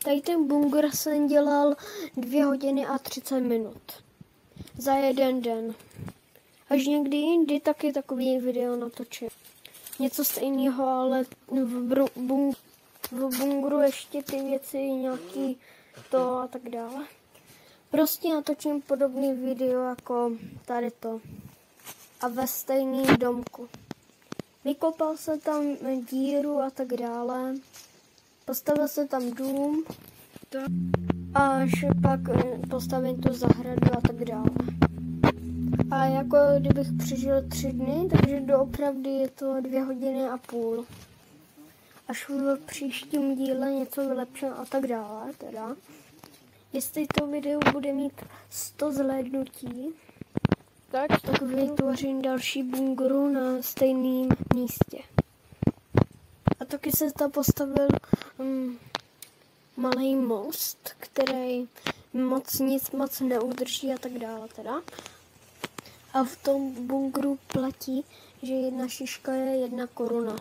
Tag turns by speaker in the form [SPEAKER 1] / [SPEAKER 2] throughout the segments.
[SPEAKER 1] Tady ten bunkr jsem dělal 2 hodiny a 30 minut. Za jeden den. Až někdy jindy taky takový video natočím. Něco stejného, ale v bunkru ještě ty věci, nějaký to a tak dále. Prostě natočím podobný video jako tady to. A ve stejném domku. Vykopal se tam díru a tak dále. Postavil se tam dům. Až pak postavím tu zahradu a tak dále. A jako kdybych přežil 3 dny, takže doopravdy je to 2 hodiny a půl. Až v příštím díle něco vylepším a tak dále teda. Jestli to video bude mít 100 zhlédnutí, tak vytvořím další bunkru na stejném místě. A taky se tam postavil malý most, který nic moc neudrží a tak dále teda. A v tom bunkru platí, že 1 šiška je 1 koruna.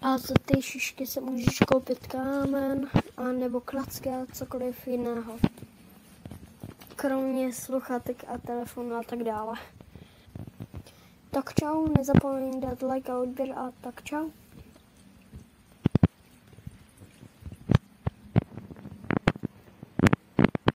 [SPEAKER 1] A za ty šišky se můžeš koupit kámen, nebo klacky a cokoliv jiného. Kromě sluchátek a telefonu a tak dále. Tak čau, nezapomeň dát like a odběr a tak čau.